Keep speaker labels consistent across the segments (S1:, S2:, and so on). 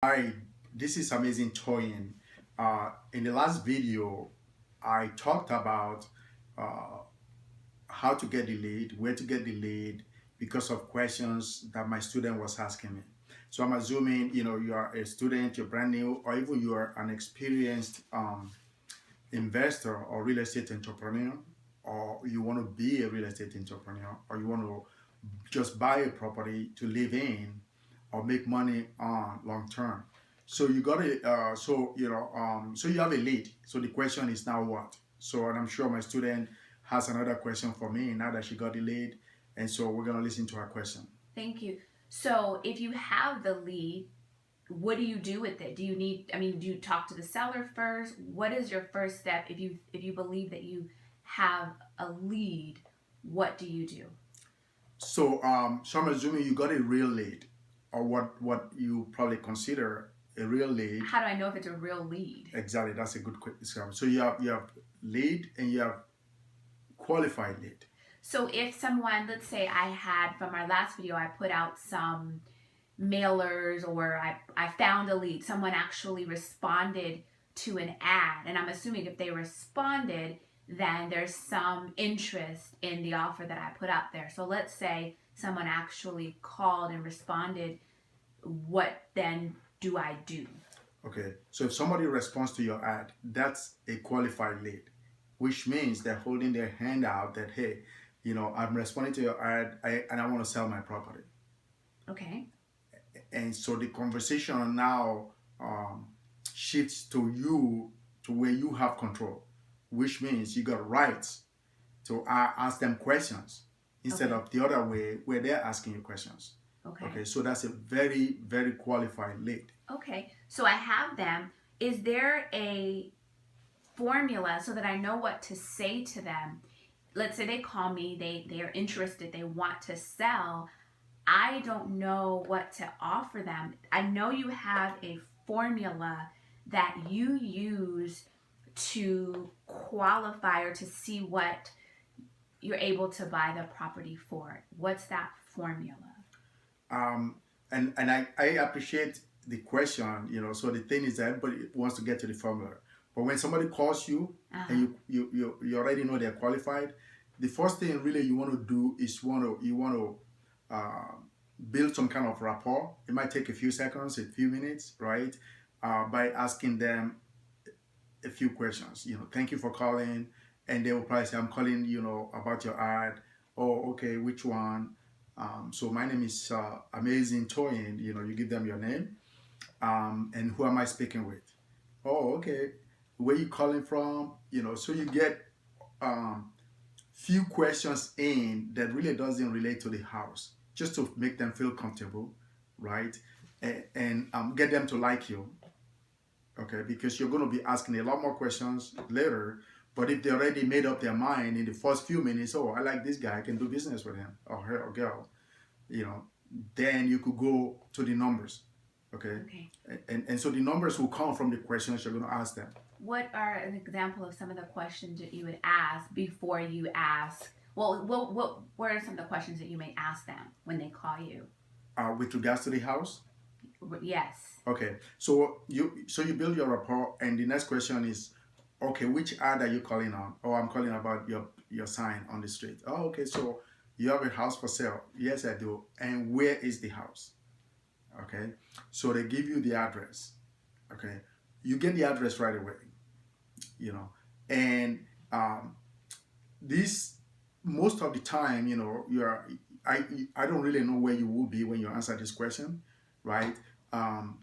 S1: Hi, this is Amazing Toyin. In the last video, I talked about uh, how to get the lead, where to get the lead, because of questions that my student was asking me. So I'm assuming you are a student, you're brand new, or even you are an experienced investor or real estate entrepreneur, or you want to be a real estate entrepreneur, or you want to just buy a property to live in or make money on long term. So you got to, so you have a lead. So the question is now what? So, and I'm sure my student has another question for me now that she got the lead. And so we're going to listen to her question.
S2: Thank you. So, if you have the lead, what do you do with it? Do you need? I mean, do you talk to the seller first? What is your first step if you believe that you have a lead? What do you do?
S1: So I'm assuming you got a real lead, or what you probably consider a real lead.
S2: How do I know if it's a real lead?
S1: Exactly, that's a good quick description. So you have lead and you have qualified lead.
S2: So, if someone, let's say I had from our last video, I put out some mailers or I found a lead, someone actually responded to an ad, and I'm assuming if they responded, then there's some interest in the offer that I put out there. So let's say someone actually called and responded, what then do I do?
S1: Okay, so if somebody responds to your ad, that's a qualified lead, which means they're holding their hand out that, hey, I'm responding to your ad and I want to sell my property.
S2: Okay.
S1: And so the conversation now um, shifts to you, to where you have control, which means you got rights to ask them questions instead
S2: Okay.
S1: of the other way where they're asking you questions.
S2: Okay.
S1: Okay, so that's a very, very qualified lead.
S2: Okay. So I have them. Is there a formula so that I know what to say to them? Let's say they call me, they are interested, they want to sell. I don't know what to offer them. I know you have a formula that you use to qualify or to see what you're able to buy the property for. What's that formula?
S1: Um, and I appreciate the question, So the thing is that everybody wants to get to the formula. But when somebody calls you and
S2: Uh-huh.
S1: you already know they're qualified, the first thing really you want to do is you want to build some kind of rapport. It might take a few seconds, a few minutes, right? By asking them a few questions. Thank you for calling, and they will probably say, "I'm calling, about your ad." Oh, okay, which one? So my name is Amazing Toyin. You give them your name, and who am I speaking with? Oh, okay. Where you calling from? So you get few questions in that really doesn't relate to the house, just to make them feel comfortable, right? And get them to like you, okay? Because you're going to be asking a lot more questions later. But if they already made up their mind in the first few minutes, oh, I like this guy, I can do business with him or her or girl, you know, then you could go to the numbers, okay?
S2: Okay.
S1: And so the numbers will come from the questions you're going to ask them.
S2: What are an example of some of the questions that you would ask before you ask? Well, what are some of the questions that you may ask them when they call you?
S1: With regards to the house,
S2: Yes.
S1: okay. So you build your rapport, and the next question is, okay, which ad are you calling on? Oh, I'm calling about your sign on the street. Oh, okay. So you have a house for sale? Yes, I do. And where is the house? Okay. So they give you the address. Okay. You get the address right away. You know, and this most of the time, you're I don't really know where you will be when you answer this question, right? Um,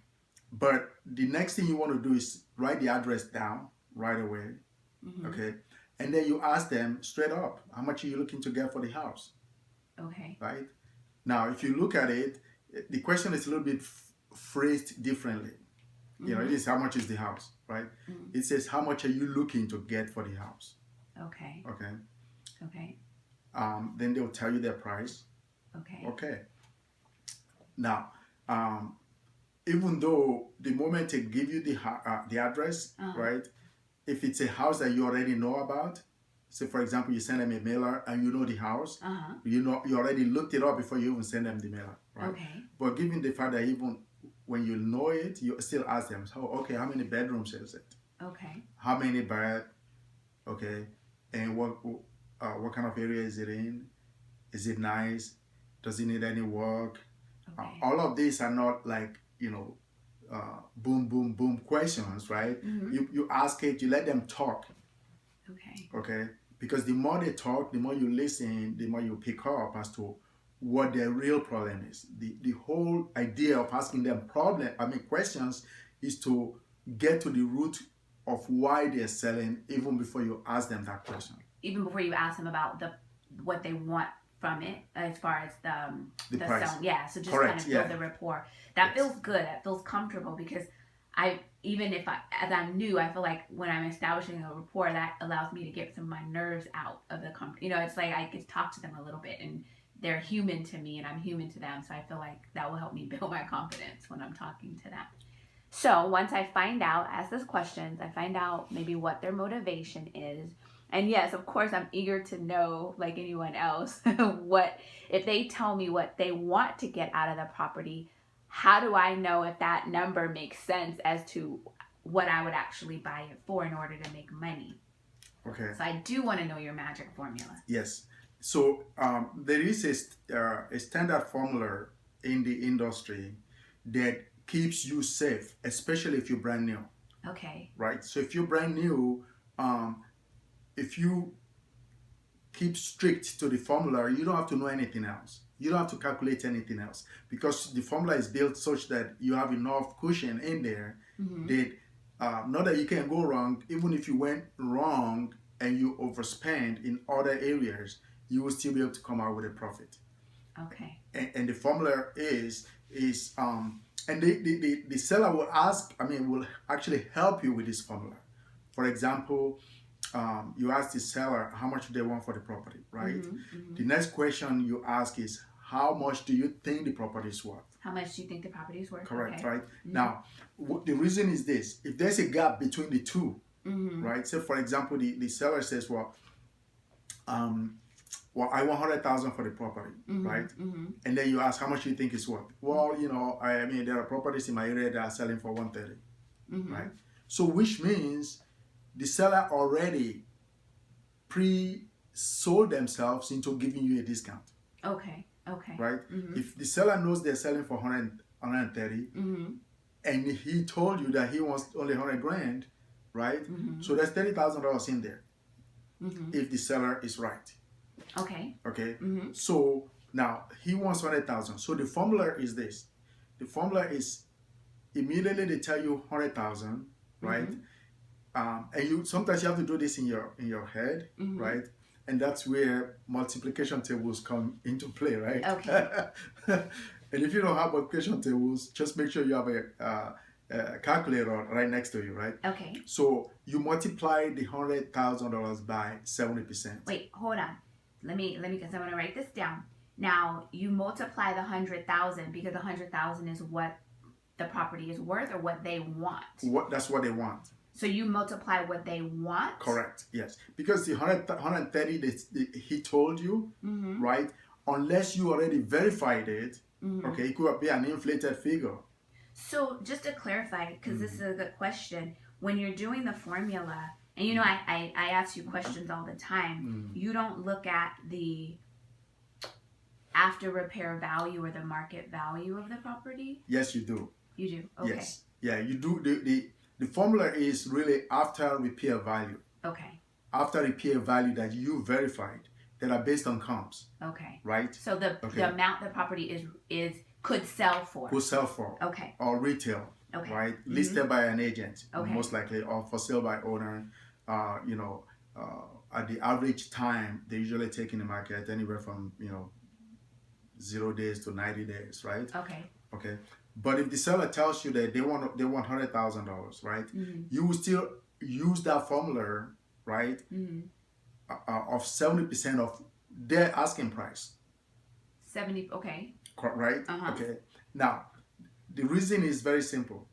S1: but the next thing you want to do is write the address down right away,
S2: Mm-hmm.
S1: okay? And then you ask them straight up, how much are you looking to get for the house,
S2: Okay.
S1: right? Now, if you look at it, the question is a little bit phrased differently. It
S2: Mm-hmm.
S1: is how much is the house, right?
S2: Mm-hmm.
S1: It says how much are you looking to get for the house,
S2: Okay.
S1: okay?
S2: Okay.
S1: Then they'll tell you their price,
S2: Okay.
S1: okay? Now, um, even though the moment they give you the address,
S2: Uh-huh.
S1: right? If it's a house that you already know about, say for example, you send them a mailer and you know the house,
S2: Uh-huh.
S1: you already looked it up before you even send them the mailer, right?
S2: Okay.
S1: But given the fact that even when you know it, you still ask them, so, okay, how many bedrooms is it?
S2: Okay.
S1: How many bed? Okay. And what kind of area is it in? Is it nice? Does it need any work?
S2: Okay.
S1: All of these are not like, boom, boom, boom questions, right? You ask it, you let them talk,
S2: Okay.
S1: okay? Because the more they talk, the more you listen, the more you pick up as to what their real problem is. The whole idea of asking them questions is to get to the root of why they're selling even before you ask them that question.
S2: Even before you ask them about what they want from it, as far as
S1: The price.
S2: selling. Yeah, so just
S1: Correct,
S2: kind of
S1: yeah.
S2: build the rapport. That
S1: Yes.
S2: feels good. That feels comfortable because as I'm new, I feel like when I'm establishing a rapport, that allows me to get some of my nerves out of the company. It's like I get to talk to them a little bit, and they're human to me, and I'm human to them. So I feel like that will help me build my confidence when I'm talking to them. So once I find out, ask those questions, I find out maybe what their motivation is. And yes, of course, I'm eager to know, like anyone else, what if they tell me what they want to get out of the property. How do I know if that number makes sense as to what I would actually buy it for in order to make money?
S1: Okay.
S2: So I do want to know your magic formula.
S1: Yes. So there is a standard formula in the industry that keeps you safe, especially if you're brand new,
S2: Okay.
S1: right? So if you're brand new, if you keep strict to the formula, you don't have to know anything else. You don't have to calculate anything else because the formula is built such that you have enough cushion in there that not that you can go wrong. Even if you went wrong and you overspend in other areas, you will still be able to come out with a profit.
S2: Okay.
S1: And the formula is and the seller will will actually help you with this formula. For example, you ask the seller how much they want for the property, right? The next question you ask is, how much do you think the property is worth?
S2: How much do you think the property is worth?
S1: Correct,
S2: Okay.
S1: right? Now, the reason is this. If there's a gap between the two, right? So, for example, the seller says, well, I want 100,000 for the property, right? And then you ask, how much do you think it's worth? Well, there are properties in my area that are selling for 130, right? So, which means the seller already pre-sold themselves into giving you a discount.
S2: Okay.
S1: Right? If the seller knows they're selling for 130 and he told you that he wants only 100 grand, right? So there's $30,000 in there if the seller is right.
S2: Okay.
S1: Okay? So now he wants 100,000. So the formula is this. The formula is immediately they tell you 100,000, right? And sometimes you have to do this in your head, right? And that's where multiplication tables come into play, right?
S2: Okay.
S1: And if you don't have multiplication tables, just make sure you have a calculator right next to you, right?
S2: Okay.
S1: So you multiply the $100,000 by 70%.
S2: Wait, hold on. Let me, because I want to write this down. Now you multiply the 100,000 because the 100,000 is what the property is worth or what they want.
S1: That's what they want.
S2: So you multiply what they want?
S1: Correct, yes. Because the 130 he told you, right? Unless you already verified it, okay, it could be an inflated figure.
S2: So just to clarify, because this is a good question, when you're doing the formula, and I ask you questions all the time, you don't look at the after repair value or the market value of the property?
S1: Yes, you do.
S2: You do? Okay.
S1: Yes. Yeah, you do. The formula is really after repair value.
S2: Okay.
S1: After repair value that you verified that are based on comps.
S2: Okay.
S1: Right?
S2: So the amount the property could sell for.
S1: Could sell for.
S2: Okay.
S1: Or retail.
S2: Okay.
S1: Right? Listed by an agent.
S2: Okay.
S1: Most likely, or for sale by owner. At the average time they usually take in the market anywhere from 0 days to 90 days, right?
S2: Okay.
S1: Okay. But if the seller tells you that they want $100,000, right? You will still use that formula, right? Of 70% of their asking price.
S2: 70. Okay.
S1: Right. Okay. Now, the reason is very simple.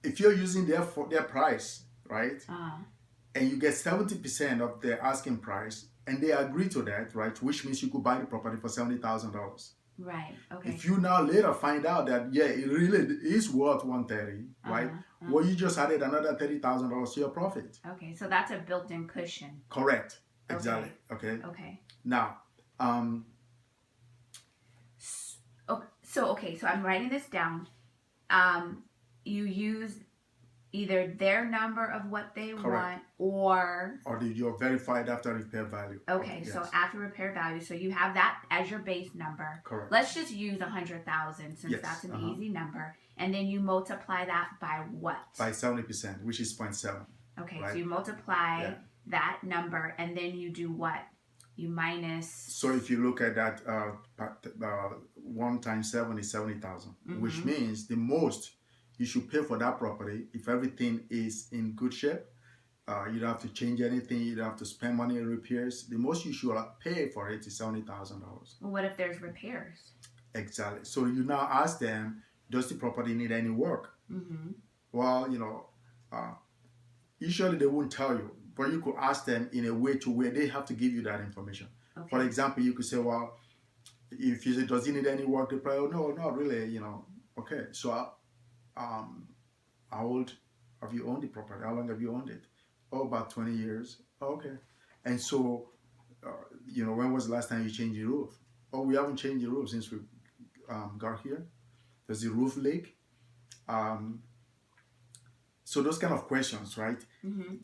S1: If you're using their price, right? And you get 70% of their asking price, and they agree to that, right? Which means you could buy the property for $70,000.
S2: Right. Okay.
S1: If you now later find out that yeah, it really is worth 130, right? Well, you just added another $30,000 to your profit.
S2: Okay, so that's a built-in cushion.
S1: Correct. Exactly. Okay.
S2: Okay.
S1: Now,
S2: so I'm writing this down. You use either their number of what they
S1: Correct.
S2: want
S1: or your verified after repair value.
S2: Okay,
S1: yes.
S2: So after repair value, so you have that as your base number.
S1: Correct.
S2: Let's just use 100,000 since
S1: Yes.
S2: that's an easy number, and then you multiply that by what?
S1: By 70%, which is 0.7.
S2: Okay,
S1: right?
S2: so you multiply that number, and then you do what? You minus.
S1: So if you look at that, 1 times 7 is 70,000, which means the most you should pay for that property if everything is in good shape. You don't have to change anything. You don't have to spend money on repairs. The most you should pay for it is $70,000.
S2: Well, what if there's repairs?
S1: Exactly. So you now ask them, does the property need any work? Well, usually they won't tell you, but you could ask them in a way to where they have to give you that information. Okay. For example, you could say, well, if you say, does it need any work? They probably, no, not really, Okay, so how old have you owned the property? How long have you owned it? Oh, about 20 years. Oh, okay. And so, when was the last time you changed the roof? Oh, we haven't changed the roof since we got here. Does the roof leak? So those kind of questions, right?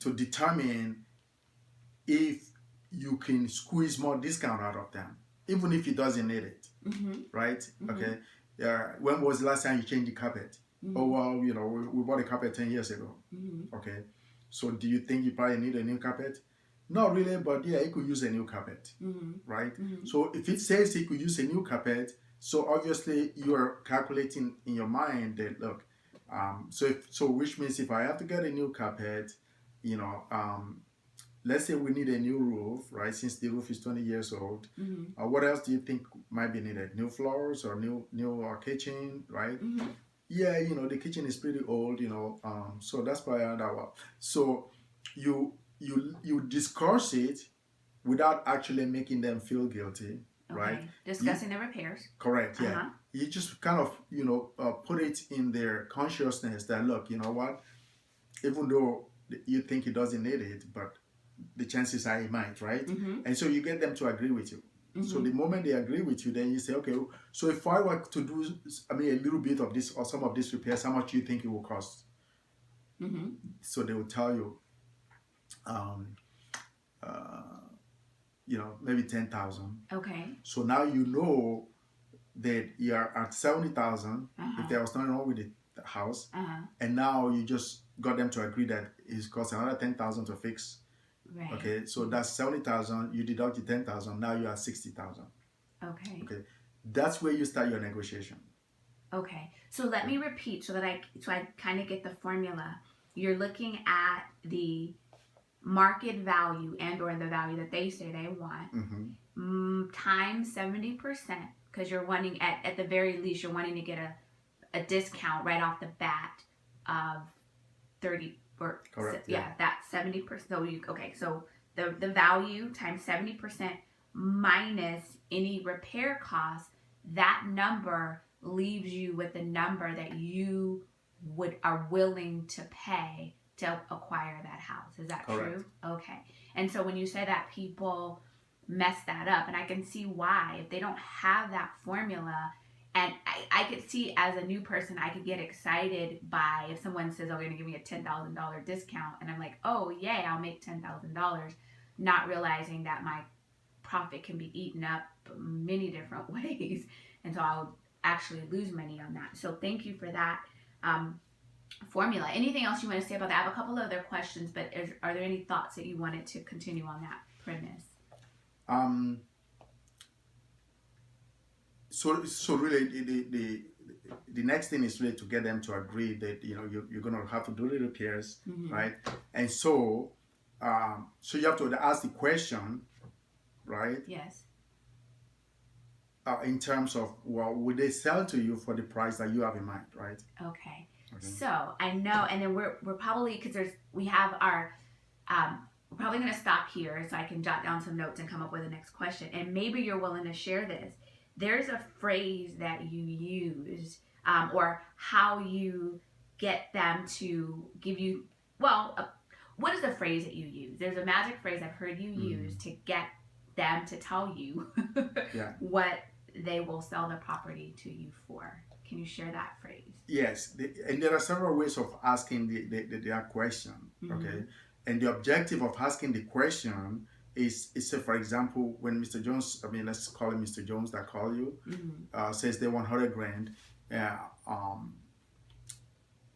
S1: To determine if you can squeeze more discount out of them, even if he doesn't need it, right? Okay. When was the last time you changed the carpet? Oh, well, we bought a carpet 10 years ago. Okay. So do you think you probably need a new carpet? Not really, but yeah, you could use a new carpet, right? So if it says he could use a new carpet, so obviously you're calculating in your mind that, look, which means if I have to get a new carpet, let's say we need a new roof, right? Since the roof is 20 years old, what else do you think might be needed? New floors or new kitchen, right? Yeah, the kitchen is pretty old, so that's probably another one. So you discuss it without actually making them feel guilty, right?
S2: Discussing the repairs.
S1: Correct, yeah. You just kind of, put it in their consciousness that, look, you know what? Even though you think he doesn't need it, but the chances are he might, right? And so you get them to agree with you. So the moment they agree with you, then you say, okay, so if I were to do, a little bit of this or some of this repairs, how much do you think it will cost? So they will tell you, maybe 10,000.
S2: Okay.
S1: So now you know that you're at 70,000 if there was nothing wrong with the house, and now you just got them to agree that it's cost another 10,000 to fix.
S2: Right.
S1: Okay, so that's 70,000. You deduct the 10,000. Now you are 60,000.
S2: Okay.
S1: Okay, that's where you start your negotiation.
S2: Okay, so let me repeat so I kind of get the formula. You're looking at the market value and/or the value that they say they want times 70%, because you're wanting at the very least you're wanting to get a discount right off the bat of 30.
S1: Correct.
S2: That's 70%. So the value times 70% minus any repair costs, that number leaves you with the number that you are willing to pay to acquire that house. Is that
S1: Correct.
S2: True? Okay. And so when you say that, people mess that up, and I can see why. If they don't have that formula, and I could see as a new person, I could get excited by if someone says, oh, you're going to give me a $10,000 discount. And I'm like, oh, yay, I'll make $10,000. Not realizing that my profit can be eaten up many different ways. And so I'll actually lose money on that. So thank you for that formula. Anything else you want to say about that? I have a couple other questions, but are there any thoughts that you wanted to continue on that premise?
S1: So really, the next thing is really to get them to agree that you're going to have to do the repairs, right? And so you have to ask the question, right?
S2: Yes.
S1: In terms of, well, would they sell to you for the price that you have in mind, right?
S2: Okay. So I know, and then we're probably, because we have our we're probably going to stop here so I can jot down some notes and come up with the next question. And maybe you're willing to share this. there's a phrase that you use, or how you get them to give you, well, what is the phrase that you use? There's a magic phrase I've heard you use to get them to tell you
S1: Yeah.
S2: what they will sell the property to you for. Can you share that phrase?
S1: Yes, and there are several ways of asking that question. Okay, and the objective of asking the question is say, for example, when Mr. Jones, I mean, let's call him Mr. Jones that call you, says they want 100 grand.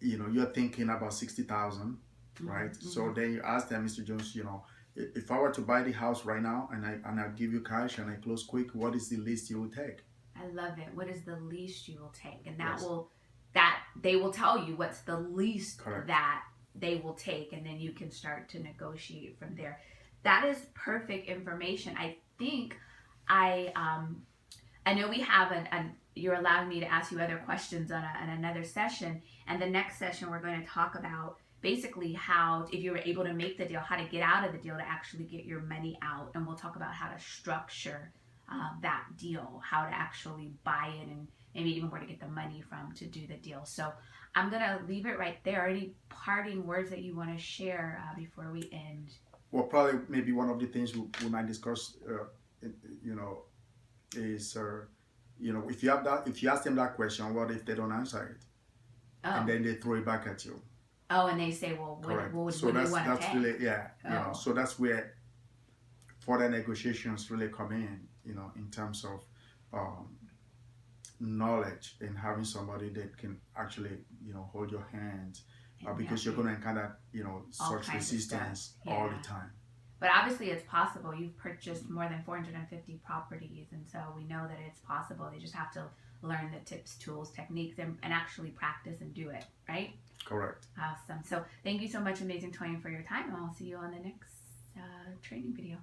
S1: You know, you're thinking about 60,000, right? So then you ask them, Mr. Jones, you know, if I were to buy the house right now and I give you cash and I close quick, what is the least you will take?
S2: I love it. What is the least you will take? And
S1: Yes.
S2: that they will tell you what's the least
S1: Correct.
S2: that they will take, and then you can start to negotiate from there. That is perfect information. I think I know we have you're allowing me to ask you other questions on another session, and the next session we're going to talk about basically how, if you were able to make the deal, how to get out of the deal to actually get your money out, and we'll talk about how to structure that deal, how to actually buy it, and maybe even where to get the money from to do the deal. So I'm gonna leave it right there. Any parting words that you want to share before we end?
S1: Well, probably maybe one of the things we might discuss, you know, is you know, if you ask them that question, what if they don't answer it, and then they throw it back at you?
S2: Oh, and they say, well, what
S1: So
S2: do you want to
S1: that's
S2: pay?
S1: really, yeah, you know, so that's where further negotiations really come in, you know, in terms of knowledge and having somebody that can actually, you know, hold your hand, because you're going to encounter, you know,
S2: All
S1: such
S2: kinds of
S1: resistance
S2: stuff.
S1: all
S2: Yeah.
S1: the time.
S2: But obviously it's possible. You've purchased more than 450 properties, and so we know that it's possible. They just have to learn the tips, tools, techniques, and actually practice and do it, right?
S1: Correct.
S2: Awesome. So thank you so much, Amazing Toyin, for your time, and I'll see you on the next training video.